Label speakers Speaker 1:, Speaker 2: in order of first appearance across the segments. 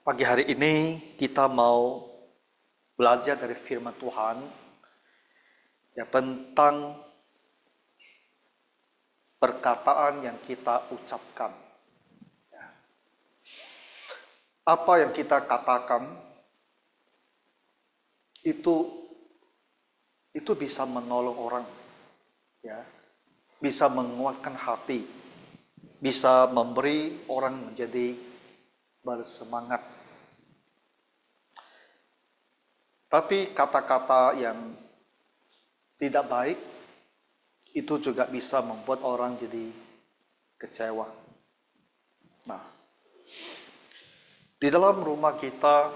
Speaker 1: Pagi hari ini kita mau belajar dari firman Tuhan yang tentang perkataan yang kita ucapkan. Apa yang kita katakan itu bisa menolong orang, ya, bisa menguatkan hati, bisa memberi orang menjadi bersemangat. Tapi kata-kata yang tidak baik itu juga bisa membuat orang jadi kecewa. Nah, di dalam rumah kita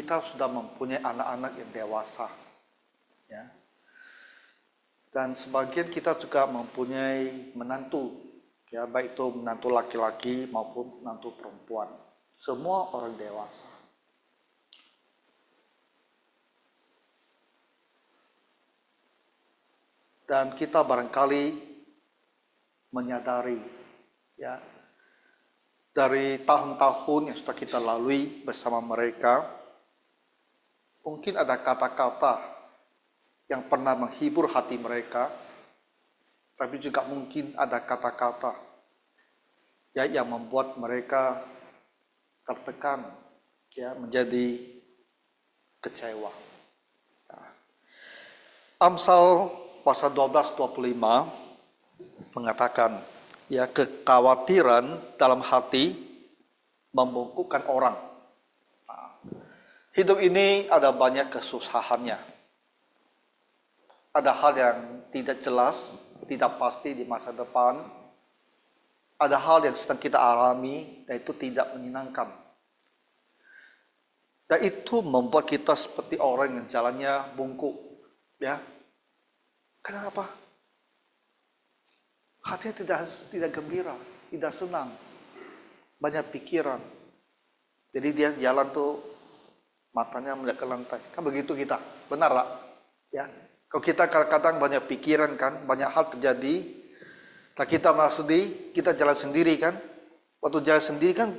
Speaker 1: sudah mempunyai anak-anak yang dewasa, ya. Dan sebagian kita juga mempunyai menantu, ya, baik itu menantu laki-laki maupun menantu perempuan. Semua orang dewasa. Dan kita barangkali menyadari, ya, dari tahun-tahun yang sudah kita lalui bersama mereka, mungkin ada kata-kata yang pernah menghibur hati mereka, tapi juga mungkin ada kata-kata, ya, yang membuat mereka tertekan, ya, menjadi kecewa. Nah, Amsal pasal 12:25 mengatakan, ya, kekhawatiran dalam hati membungkukkan orang. Nah, hidup ini ada banyak kesusahannya. Ada hal yang tidak jelas, tidak pasti di masa depan. Ada hal yang sedang kita alami dan itu tidak menyenangkan. Dan itu membuat kita seperti orang yang jalannya bungkuk, ya. Kenapa? Hatinya tidak gembira, tidak senang, banyak pikiran. Jadi dia jalan tuh matanya melihat ke lantai. Kan begitu kita, benar tak? Ya. Kalau kita kadang-kadang banyak pikiran kan, banyak hal terjadi, tak kita merasa sedih, kita jalan sendiri kan. Waktu jalan sendiri kan,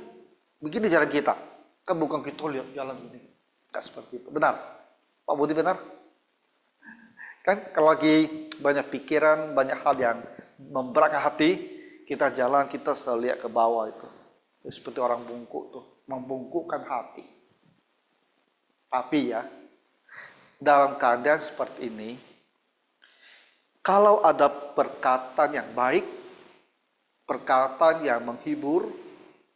Speaker 1: begini jalan kita. Kan bukan kita lihat jalan ini. Tidak seperti itu. Benar? Pak Budi benar? Kan kalau lagi banyak pikiran, banyak hal yang memberatkan hati, kita jalan, kita selalu lihat ke bawah itu. Seperti orang bungkuk tuh, membungkukkan hati. Tapi ya, dalam keadaan seperti ini, kalau ada perkataan yang baik, perkataan yang menghibur,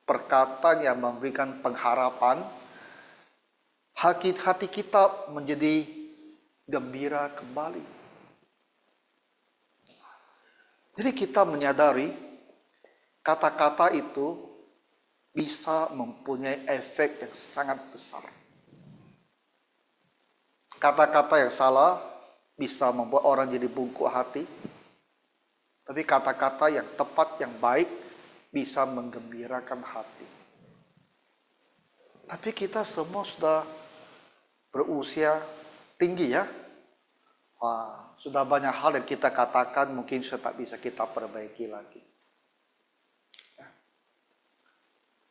Speaker 1: perkataan yang memberikan pengharapan, hati kita menjadi gembira kembali. Jadi kita menyadari kata-kata itu bisa mempunyai efek yang sangat besar. Kata-kata yang salah bisa membuat orang jadi bungkuk hati. Tapi kata-kata yang tepat, yang baik bisa menggembirakan hati. Tapi kita semua sudah berusia tinggi, ya. Wah, sudah banyak hal yang kita katakan mungkin sudah tak bisa kita perbaiki lagi.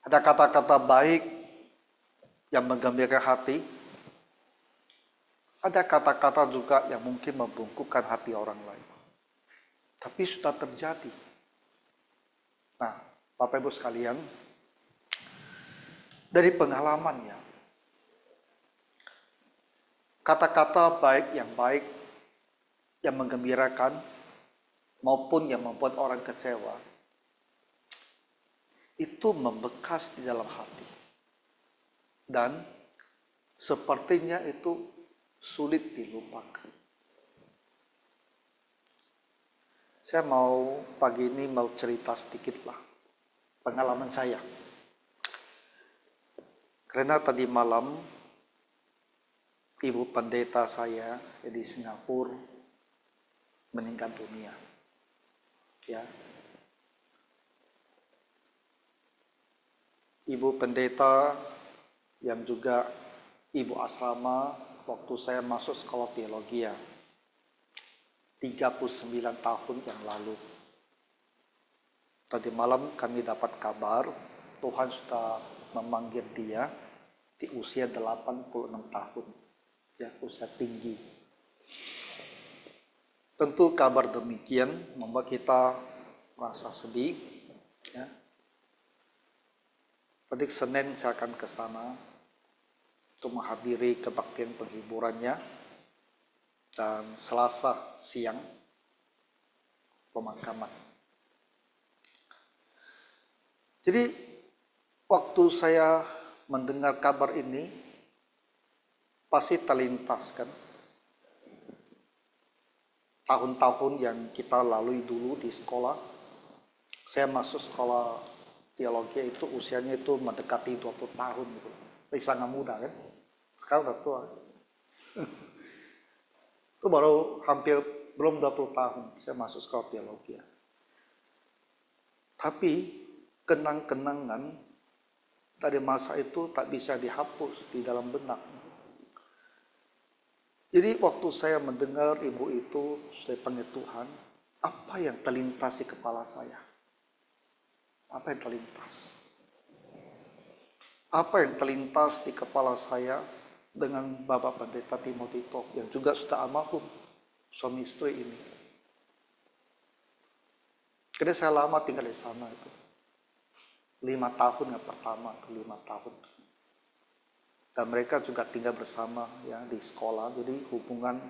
Speaker 1: Ada kata-kata baik yang menggembirakan hati. Ada kata-kata juga yang mungkin membungkukkan hati orang lain. Tapi sudah terjadi. Nah, Bapak Ibu sekalian, dari pengalamannya, kata-kata baik, yang menggembirakan, maupun yang membuat orang kecewa, itu membekas di dalam hati. Dan sepertinya itu sulit dilupakan. Saya pagi ini mau cerita sedikit lah pengalaman saya. Karena tadi malam ibu pendeta saya di Singapura meninggal dunia. Ya. Ibu pendeta yang juga ibu asrama waktu saya masuk sekolah teologi, 39 tahun yang lalu. Tadi malam kami dapat kabar Tuhan sudah memanggil dia di usia 86 tahun, ya, usia tinggi. Tentu kabar demikian membuat kita merasa sedih. Ya. Pada Senin saya akan ke sana untuk menghadiri kebaktian penghiburannya, dan Selasa siang pemakaman. Jadi waktu saya mendengar kabar ini pasti terlintas kan tahun-tahun yang kita lalui dulu di sekolah. Saya masuk sekolah teologi itu usianya itu mendekati 20 tahun gitu. Masih sangat muda kan. Sekarang udah tua. Itu baru hampir belum 20 tahun saya masuk sekolah teologi. Tapi kenang-kenangan dari masa itu tak bisa dihapus di dalam benak. Jadi waktu saya mendengar ibu itu sudah panggil Tuhan, apa yang terlintas di kepala saya? Apa yang terlintas? Apa yang terlintas di kepala saya dengan Bapak Pendeta Timothy Tok yang juga sudah almarhum, suami istri ini. Karena saya lama tinggal di sana itu. 5 tahun yang pertama, 5 tahun. Dan mereka juga tinggal bersama ya di sekolah, jadi hubungan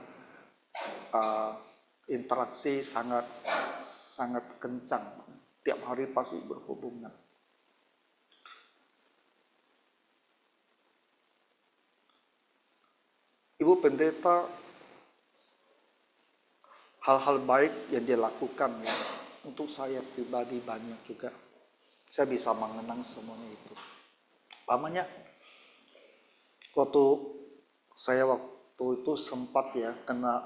Speaker 1: interaksi sangat kencang. Tiap hari pasti berhubungan. Ibu pendeta hal-hal baik yang dia lakukan ya, untuk saya pribadi banyak juga. Saya bisa mengenang semuanya itu. Pamannya, waktu itu sempat ya kena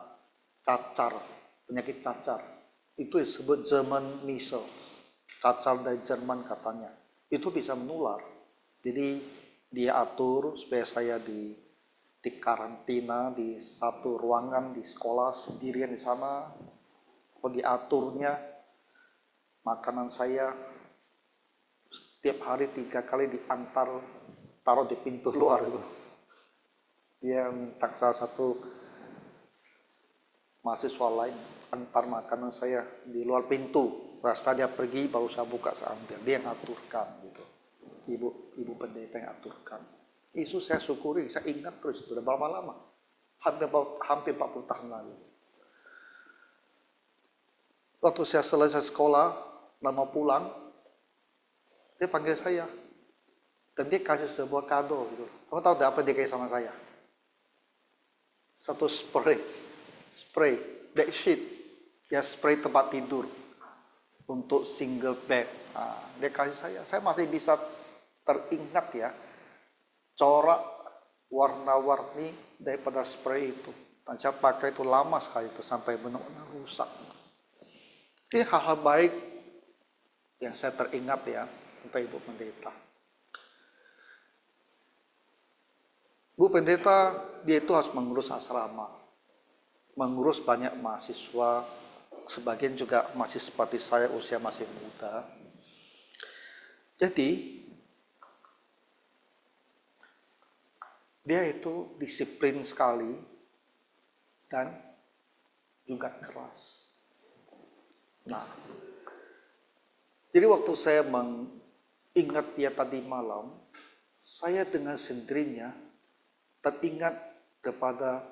Speaker 1: cacar, penyakit cacar. Itu disebut German measles, cacar dari Jerman katanya. Itu bisa menular. Jadi dia atur supaya saya di karantina di satu ruangan di sekolah sendirian di sana. Kalau diaturnya makanan saya setiap hari 3 kali diantar, taruh di pintu luar itu. Dia minta salah satu mahasiswa lain antar makanan saya di luar pintu. Setelah dia pergi baru saya buka, saya ambil. Dia yang aturkan gitu. Ibu pendeta yang aturkan. Itu saya syukuri, saya ingat terus. Sudah berapa lama? Hampir 40 tahun lalu. Waktu saya selesai sekolah, mau pulang, dia panggil saya. Dan dia kasih sebuah kado gitu. Kamu tahu apa dia kasih sama saya? Satu spray, bed sheet, ya spray tempat tidur untuk single bed. Nah, dia kasih saya masih bisa teringat ya, corak warna-warni daripada spray itu. Dan saya pakai itu lama sekali itu sampai benar-benar rusak. Ini hal-hal baik yang saya teringat ya untuk Ibu Pendeta. Bu Pendeta dia itu harus mengurus asrama, mengurus banyak mahasiswa, sebagian juga masih seperti saya usia masih muda. Jadi dia itu disiplin sekali dan juga keras. Nah, jadi waktu saya mengingat dia tadi malam, saya dengan sendirinya teringat kepada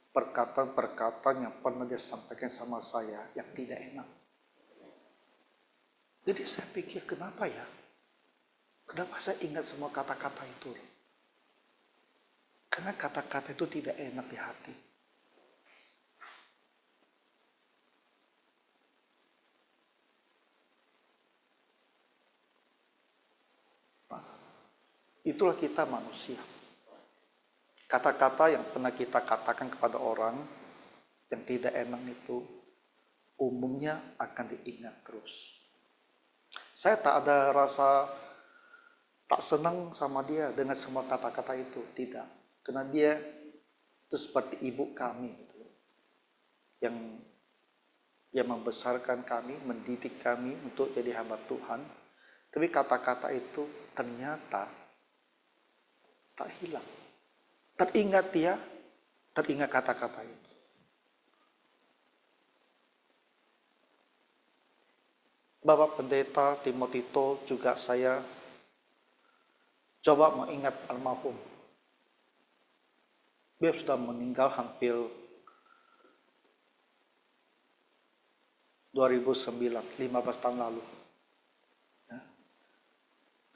Speaker 1: perkataan-perkataan yang pernah dia sampaikan sama saya yang tidak enak. Jadi saya pikir, kenapa ya? Kenapa saya ingat semua kata-kata itu? Karena kata-kata itu tidak enak di hati. Nah, itulah kita manusia. Kata-kata yang pernah kita katakan kepada orang yang tidak enak itu umumnya akan diingat terus. Saya tak ada rasa tak senang sama dia dengan semua kata-kata itu, tidak. Karena dia itu seperti ibu kami gitu, yang yang membesarkan kami, mendidik kami untuk jadi hamba Tuhan. Tapi kata-kata itu ternyata tak hilang. Teringat dia, teringat kata-kata itu. Bapak Pendeta Timotito juga saya coba mengingat almarhum. Dia sudah meninggal hampir 2009, 15 tahun lalu. Ya.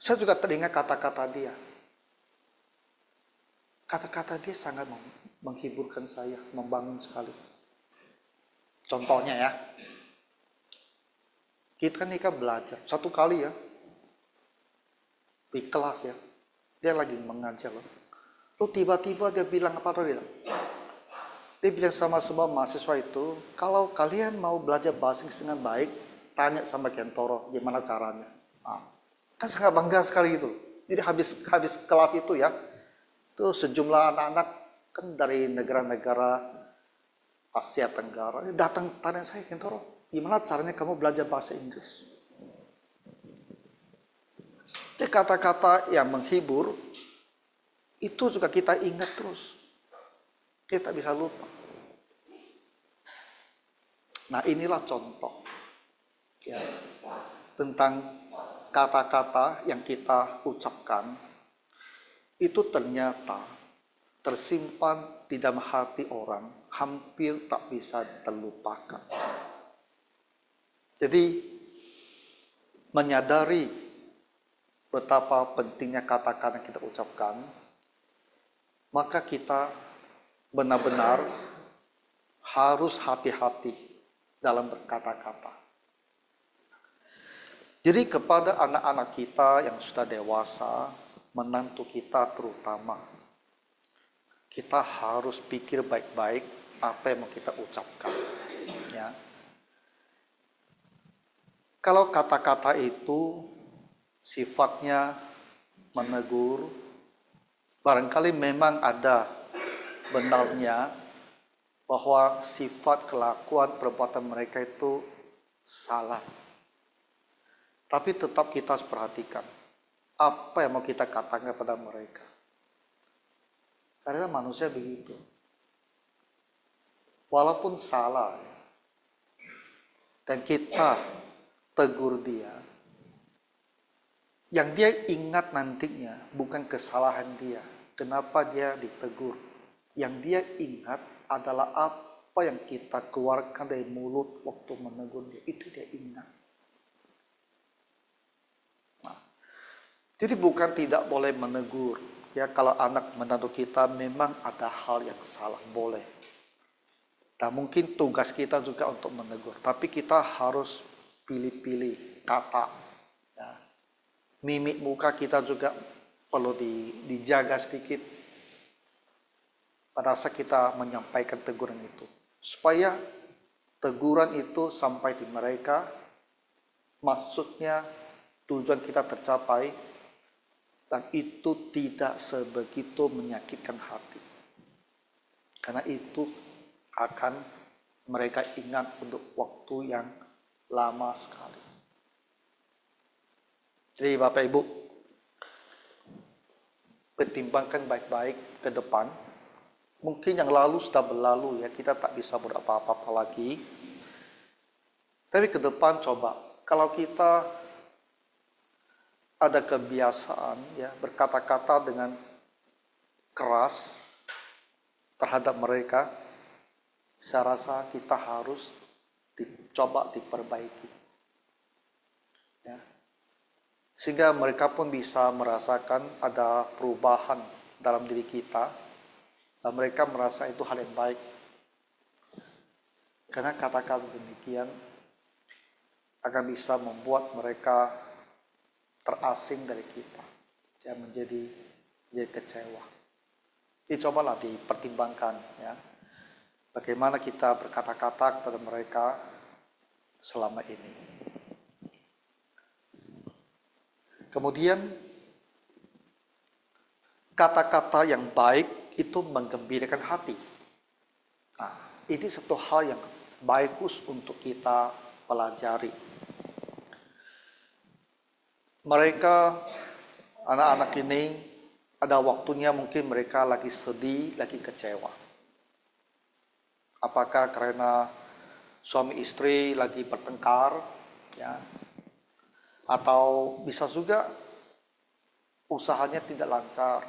Speaker 1: Saya juga teringat kata-kata dia. Kata-kata dia sangat menghiburkan saya, membangun sekali. Contohnya ya, kita nih kan belajar, satu kali ya, di kelas ya, dia lagi mengajar loh. Lalu tiba-tiba dia bilang apa tadi? Dia bilang sama semua mahasiswa itu, kalau kalian mau belajar bahasa Inggris dengan baik, tanya sama Kentoro gimana caranya. Nah, kan sangat bangga sekali itu. Jadi habis kelas itu ya, itu sejumlah anak-anak kan dari negara-negara Asia Tenggara datang tanya saya, Kentoro, gimana caranya kamu belajar bahasa Inggris? Itu kata-kata yang menghibur, itu juga kita ingat terus. Kita bisa lupa. Nah, inilah contoh ya, tentang kata-kata yang kita ucapkan itu ternyata tersimpan di dalam hati orang, hampir tak bisa terlupakan. Jadi menyadari betapa pentingnya kata-kata yang kita ucapkan, maka kita benar-benar harus hati-hati dalam berkata-kata. Jadi kepada anak-anak kita yang sudah dewasa, menantu kita terutama, kita harus pikir baik-baik apa yang mau kita ucapkan. Ya. Kalau kata-kata itu sifatnya menegur, barangkali memang ada benarnya bahwa sifat kelakuan perbuatan mereka itu salah. Tapi tetap kita harus perhatikan apa yang mau kita katakan kepada mereka. Karena manusia begitu. Walaupun salah dan kita tegur dia, yang dia ingat nantinya bukan kesalahan dia. Kenapa dia ditegur? Yang dia ingat adalah apa yang kita keluarkan dari mulut waktu menegur dia. Itu dia ingat. Nah, jadi bukan tidak boleh menegur. Ya, kalau anak menantu kita memang ada hal yang salah, boleh. Dan mungkin tugas kita juga untuk menegur. Tapi kita harus pilih-pilih kata. Ya. Mimik muka kita juga perlu dijaga sedikit pada saat kita menyampaikan teguran itu. Supaya teguran itu sampai di mereka, maksudnya tujuan kita tercapai, dan itu tidak sebegitu menyakitkan hati. Karena itu akan mereka ingat untuk waktu yang lama sekali. Jadi Bapak Ibu, pertimbangkan baik-baik ke depan. Mungkin yang lalu sudah berlalu ya, kita tak bisa buat apa-apa lagi. Tapi ke depan coba, kalau kita ada kebiasaan ya berkata-kata dengan keras terhadap mereka, saya rasa kita harus coba diperbaiki. Ya. Sehingga mereka pun bisa merasakan ada perubahan dalam diri kita, dan mereka merasa itu hal yang baik. Karena kata-kata demikian akan bisa membuat mereka terasing dari kita, ya, menjadi kecewa. Jadi cobalah dipertimbangkan ya, bagaimana kita berkata-kata kepada mereka selama ini. Kemudian kata-kata yang baik itu menggembirakan hati. Nah, ini satu hal yang bagus untuk kita pelajari. Mereka, anak-anak ini, ada waktunya mungkin mereka lagi sedih, lagi kecewa. Apakah karena suami istri lagi bertengkar, ya, atau bisa juga usahanya tidak lancar,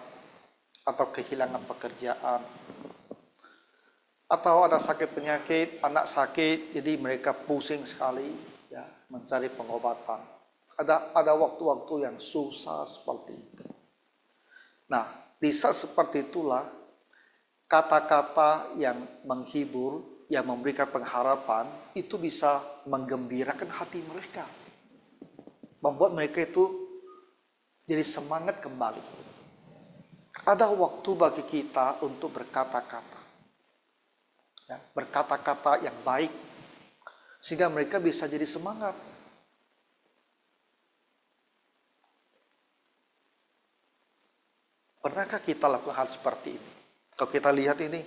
Speaker 1: atau kehilangan pekerjaan, atau ada sakit penyakit, anak sakit, jadi mereka pusing sekali, ya, mencari pengobatan. Ada waktu-waktu yang susah seperti itu. Nah, di saat seperti itulah kata-kata yang menghibur, yang memberikan pengharapan, itu bisa menggembirakan hati mereka. Membuat mereka itu jadi semangat kembali. Ada waktu bagi kita untuk berkata-kata. Ya, berkata-kata yang baik. Sehingga mereka bisa jadi semangat. Pernahkah kita lakukan hal seperti ini? Kalau kita lihat ini,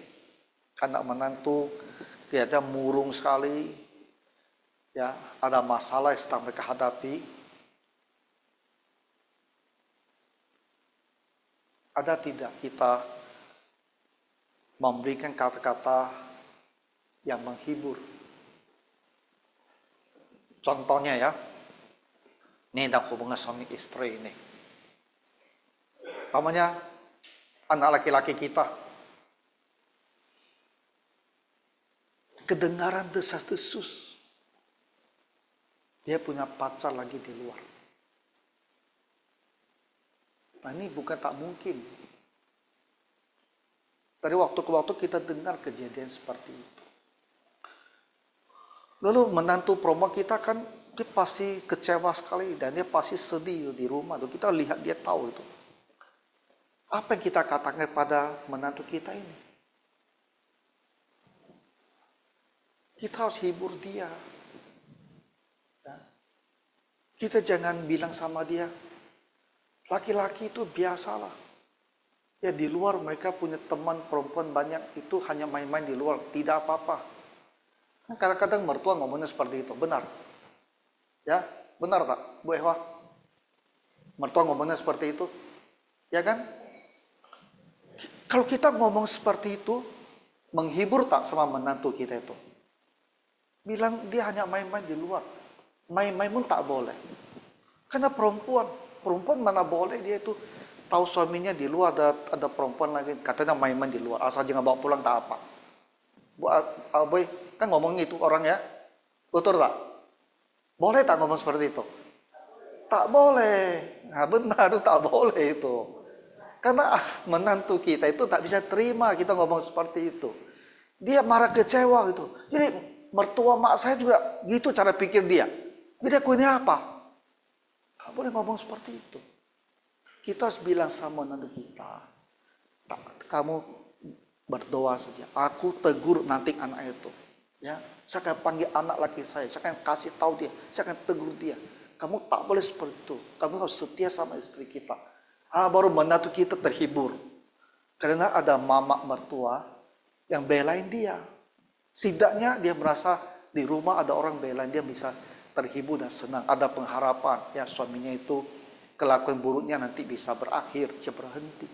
Speaker 1: anak menantu, kelihatannya murung sekali, ya, ada masalah yang sedang mereka hadapi. Ada tidak kita memberikan kata-kata yang menghibur? Contohnya ya, ini tentang hubungan suami istri ini. Namanya anak laki-laki kita, kedengaran desas-desus, dia punya pacar lagi di luar. Nah, ini bukan tak mungkin. Dari waktu ke waktu kita dengar kejadian seperti itu. Lalu menantu promo kita kan, dia pasti kecewa sekali dan dia pasti sedih di rumah. Kita lihat, dia tahu itu. Apa yang kita katakan kepada menantu kita ini? Kita harus hibur dia. Kita jangan bilang sama dia, laki-laki itu biasalah. Ya, di luar mereka punya teman perempuan banyak, itu hanya main-main di luar, tidak apa-apa. Kadang-kadang mertua ngomongnya seperti itu, benar? Ya, benar tak, Bu Ewa? Mertua ngomongnya seperti itu, ya kan? Kalau kita ngomong seperti itu, menghibur tak sama menantu kita itu? Bilang dia hanya main-main di luar. Main-main pun tak boleh. Karena perempuan mana boleh dia itu tahu suaminya di luar ada perempuan lagi, katanya main-main di luar, asal jangan bawa pulang tak apa. Bu Aboy kan ngomong itu orang ya, betul tak? Boleh tak ngomong seperti itu? Tak boleh. Nah, benar, tak boleh itu. Karena menantu kita itu tak bisa terima kita ngomong seperti itu. Dia marah kecewa gitu. Jadi mertua mak saya juga gitu cara pikir dia. Jadi aku ini apa? Tak boleh ngomong seperti itu. Kita harus bilang sama menantu kita, kamu berdoa saja. Aku tegur nanti anak itu. Ya, saya akan panggil anak laki saya akan kasih tahu dia, saya akan tegur dia. Kamu tak boleh seperti itu. Kamu harus setia sama istri kita. Baru menantu kita terhibur. Karena ada mama mertua yang belain dia. Setidaknya dia merasa di rumah ada orang belain, dia bisa terhibur dan senang. Ada pengharapan, ya suaminya itu kelakuan buruknya nanti bisa berakhir, bisa berhenti.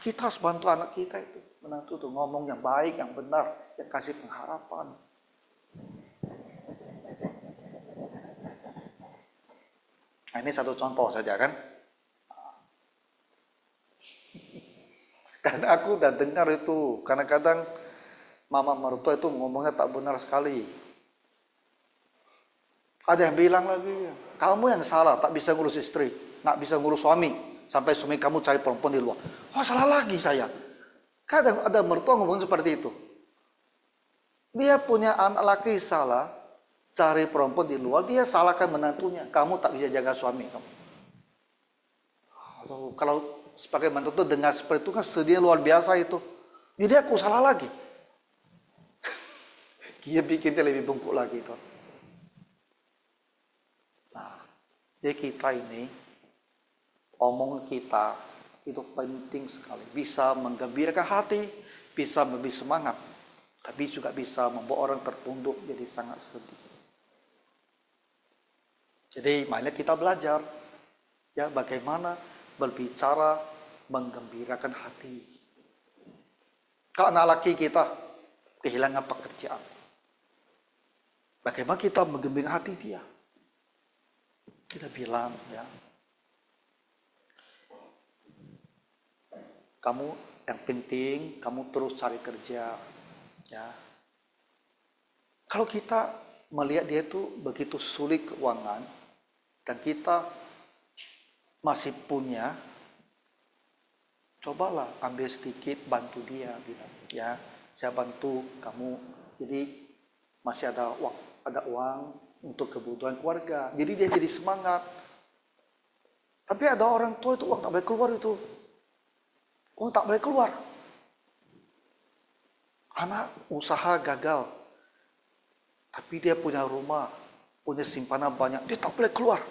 Speaker 1: Kita harus bantu anak kita itu. Menantu itu ngomong yang baik, yang benar, yang kasih pengharapan. Nah, ini satu contoh saja kan. Karena aku udah dengar itu, kadang-kadang mama mertua itu ngomongnya tak benar sekali. Ada yang bilang lagi, kamu yang salah, tak bisa ngurus istri, tak bisa ngurus suami, sampai suami kamu cari perempuan di luar. Wah, salah lagi saya. Kadang ada mertua ngomong seperti itu. Dia punya anak laki salah, cari perempuan di luar, dia salahkan menantunya. Kamu tak bisa jaga suami kamu. Kalau sebagai menantu dengar seperti itu kan sedih luar biasa itu. Jadi aku salah lagi. Dia bikin dia lebih bungkuk lagi itu. Nah, jadi kita ini, omongan kita itu penting sekali. Bisa menggembirakan hati, bisa lebih semangat. tapi juga bisa membuat orang tertunduk jadi sangat sedih. Jadi marilah kita belajar ya bagaimana berbicara menggembirakan hati. Kalau anak laki kita kehilangan pekerjaan, bagaimana kita menggembirakan hati dia? Kita bilang ya, kamu yang penting kamu terus cari kerja ya. Kalau kita melihat dia itu begitu sulit keuangan dan kita masih punya, cobalah ambil sedikit bantu dia, bilang ya saya bantu kamu, jadi masih ada uang untuk kebutuhan keluarga, jadi dia jadi semangat. Tapi ada orang tua itu uang tak boleh keluar, uang tak boleh keluar, anak usaha gagal, tapi dia punya rumah, punya simpanan banyak, dia tak boleh keluar.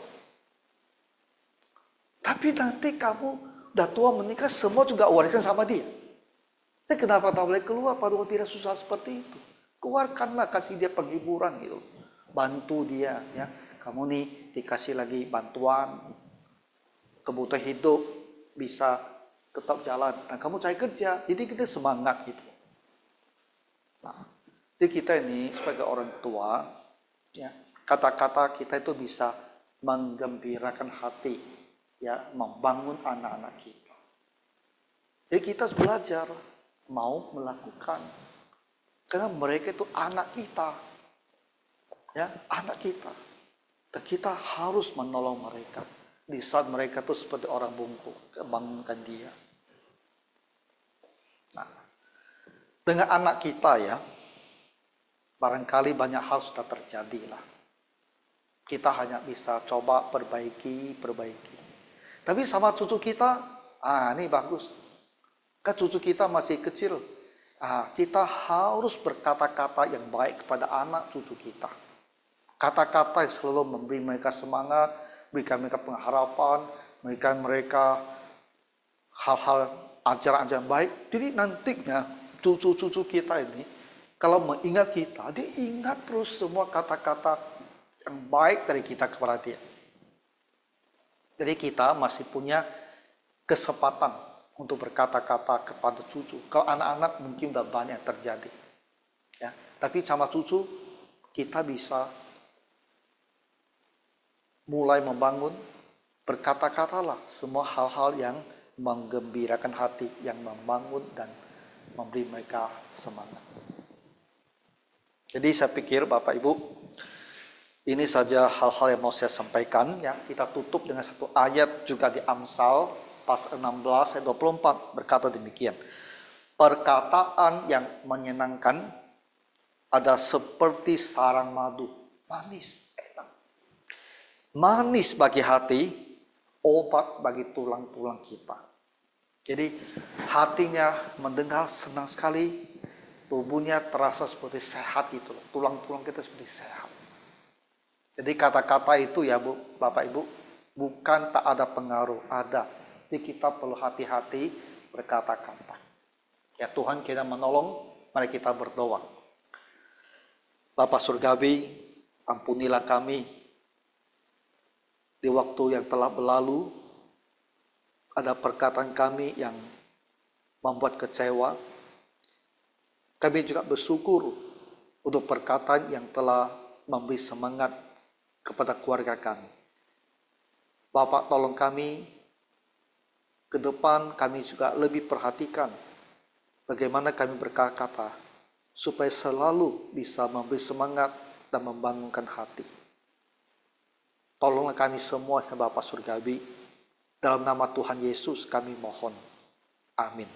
Speaker 1: Tapi nanti kamu udah tua menikah, semua juga wariskan sama dia. Tapi kenapa tak boleh keluar padahal tidak susah seperti itu? Keluarkanlah, kasih dia penghiburan gitu. Bantu dia ya. Kamu nih dikasih lagi bantuan, kebutuhan hidup bisa tetap jalan. Dan kamu cari kerja, jadi kita semangat gitu. Nah, jadi kita ini sebagai orang tua, ya, kata-kata kita itu bisa menggembirakan hati, ya, membangun anak-anak kita. Jadi kita harus belajar mau melakukan, karena mereka itu anak kita, ya, anak kita, dan kita harus menolong mereka di saat mereka itu seperti orang bungkuk, bangunkan dia. Nah, dengan anak kita ya, barangkali banyak hal sudah terjadi lah. Kita hanya bisa coba perbaiki. Tapi sama cucu kita, ini bagus. Kan cucu kita masih kecil. Kita harus berkata-kata yang baik kepada anak cucu kita. Kata-kata yang selalu memberi mereka semangat, berikan mereka pengharapan, berikan mereka hal-hal ajaran-ajaran baik. Jadi nantinya cucu-cucu kita ini, kalau mengingat kita, dia ingat terus semua kata-kata yang baik dari kita kepada dia. Jadi kita masih punya kesempatan untuk berkata-kata kepada cucu. Kalau anak-anak mungkin udah banyak terjadi, ya. Tapi sama cucu kita bisa mulai membangun, berkata-katalah semua hal-hal yang menggembirakan hati, yang membangun dan memberi mereka semangat. Jadi saya pikir Bapak Ibu, ini saja hal-hal yang mau saya sampaikan. Ya, kita tutup dengan satu ayat juga di Amsal pasal 16 ayat 24 berkata demikian. Perkataan yang menyenangkan ada seperti sarang madu, manis, enak. Manis bagi hati, obat bagi tulang-tulang kita. Jadi hatinya mendengar senang sekali, tubuhnya terasa seperti sehat itu, tulang-tulang kita seperti sehat. Jadi kata-kata itu ya Bapak Ibu, bukan tak ada pengaruh, ada. Jadi kita perlu hati-hati berkata-kata. Ya Tuhan kita menolong, mari kita berdoa. Bapa Surgawi, ampunilah kami di waktu yang telah berlalu, ada perkataan kami yang membuat kecewa. Kami juga bersyukur untuk perkataan yang telah memberi semangat kepada keluarga kami. Bapak tolong kami, ke depan kami juga lebih perhatikan bagaimana kami berkata-kata, supaya selalu bisa memberi semangat dan membangunkan hati. Tolonglah kami semua ya Bapak Surgawi, dalam nama Tuhan Yesus kami mohon. Amin.